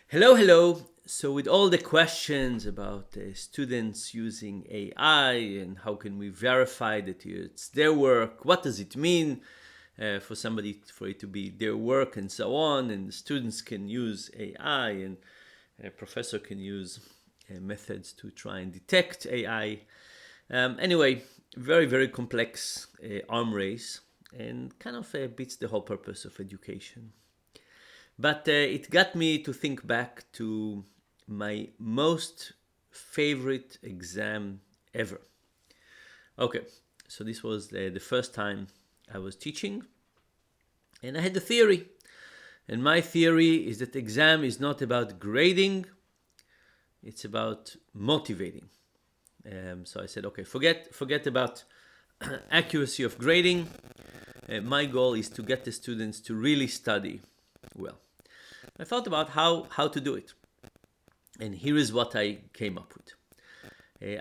Hello, hello. So, with all the questions about students using AI and how can we verify that it's their work, what does it mean for somebody for it to be their work, and so on, and students can use AI, and a professor can use methods to try and detect AI. Anyway, very, very complex arm race and kind of beats the whole purpose of education. But it got me to think back to my most favorite exam ever. Okay, so this was the first time I was teaching, and I had a theory. And my theory is that exam is not about grading, it's about motivating. So I said, okay, forget about accuracy of grading. My goal is to get the students to really study well. I thought about how to do it. And here is what I came up with.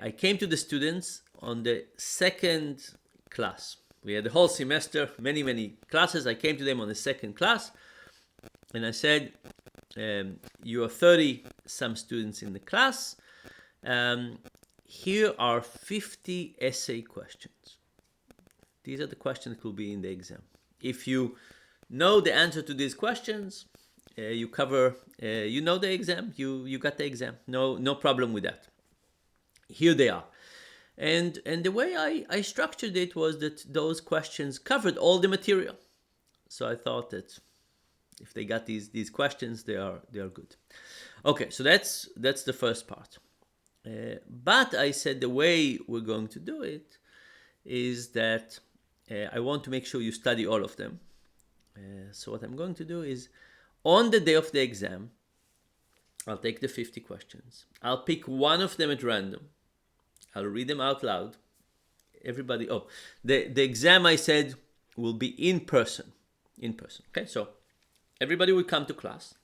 I came to the students on the second class. We had the whole semester, many, many classes. I came to them on the second class and I said, you are 30 some students in the class. Here are 50 essay questions. These are the questions that will be in the exam. If you know the answer to these questions, you cover, you know the exam, you got the exam. No problem with that. Here they are. And the way I structured it was that those questions covered all the material. So I thought that if they got these questions, they are good. Okay, so that's the first part. But I said the way we're going to do it is that I want to make sure you study all of them. So what I'm going to do is on the day of the exam, I'll take the 50 questions. I'll pick one of them at random. I'll read them out loud. Everybody, the exam I said will be in person. In person. Okay, so everybody will come to class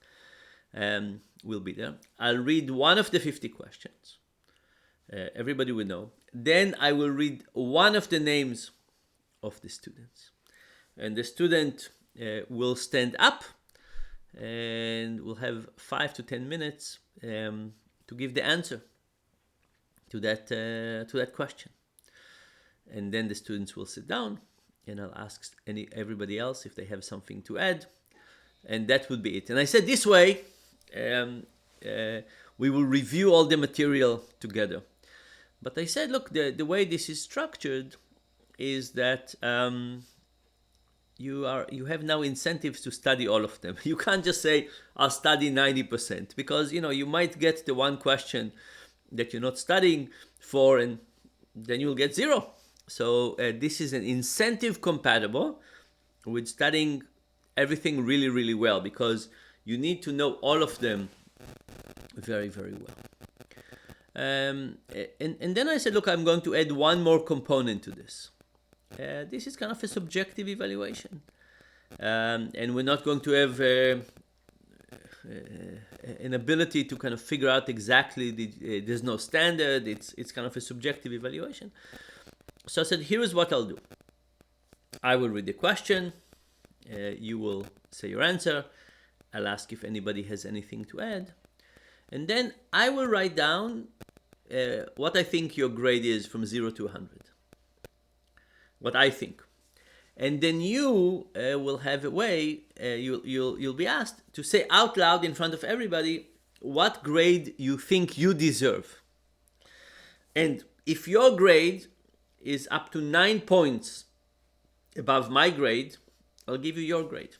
and will be there. I'll read one of the 50 questions. Everybody will know. Then I will read one of the names of the students. And the student will stand up and we'll have 5 to 10 minutes to give the answer to that question. And then the students will sit down and I'll ask everybody else if they have something to add, and that would be it. And I said this way we will review all the material together. But I said, look, the way this is structured is that you have now incentives to study all of them. You can't just say I'll study 90% because you might get the one question that you're not studying for, and then you'll get zero. So this is an incentive compatible with studying everything really, really well, because you need to know all of them very, very well. And then I said, look, I'm going to add one more component to this. This is kind of a subjective evaluation. And we're not going to have an ability to kind of figure out exactly, there's no standard, it's kind of a subjective evaluation. So I said, here is what I'll do. I will read the question, you will say your answer, I'll ask if anybody has anything to add, and then I will write down what I think your grade is from 0 to 100. What I think. And then you will have a way, you'll be asked to say out loud in front of everybody what grade you think you deserve. And if your grade is up to 9 points above my grade, I'll give you your grade.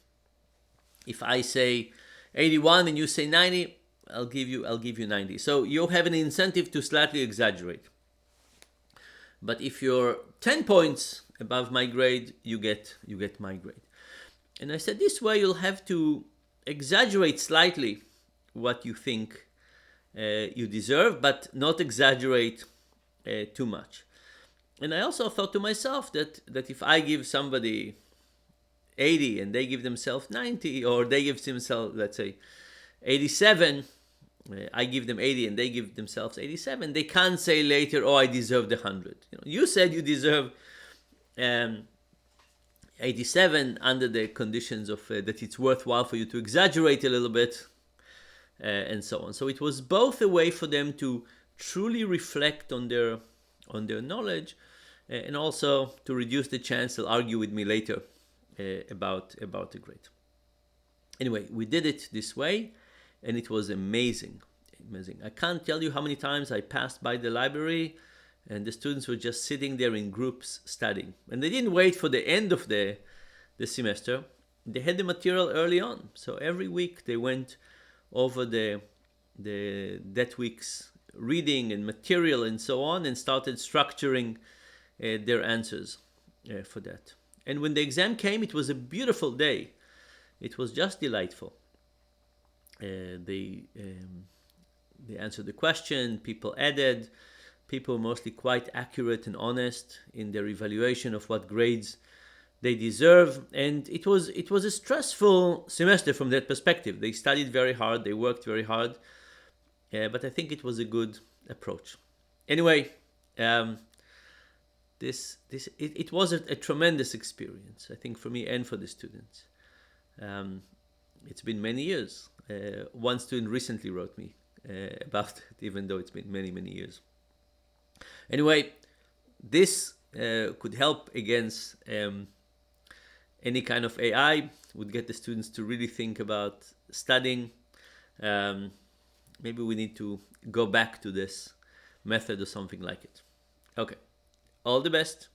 If I say 81 and you say 90, I'll give you 90. So you have an incentive to slightly exaggerate. But if you're 10 points above my grade, you get my grade. And I said this way you'll have to exaggerate slightly what you think you deserve, but not exaggerate too much. And I also thought to myself that if I give somebody 80 and they give themselves 90, or they give themselves, let's say, 87, I give them 80 and they give themselves 87, they can't say later, oh, I deserve the 100. You said you deserve 87 under the conditions of that it's worthwhile for you to exaggerate a little bit. and so on. So it was both a way for them to truly reflect on their knowledge, and also to reduce the chance they'll argue with me later about the grade. Anyway, we did it this way, and it was amazing. Amazing. I can't tell you how many times I passed by the library and the students were just sitting there in groups studying. And they didn't wait for the end of the semester. They had the material early on. So every week they went over that week's reading and material and so on, and started structuring their answers for that. And when the exam came, it was a beautiful day. It was just delightful. They answered the question, people added, people were mostly quite accurate and honest in their evaluation of what grades they deserve. And it was a stressful semester from that perspective. They studied very hard, they worked very hard, but I think it was a good approach. Anyway, it was a tremendous experience, I think, for me and for the students. It's been many years. One student recently wrote me about it, even though it's been many, many years. Anyway, this could help against any kind of AI, would get the students to really think about studying. Maybe we need to go back to this method or something like it. Okay, all the best.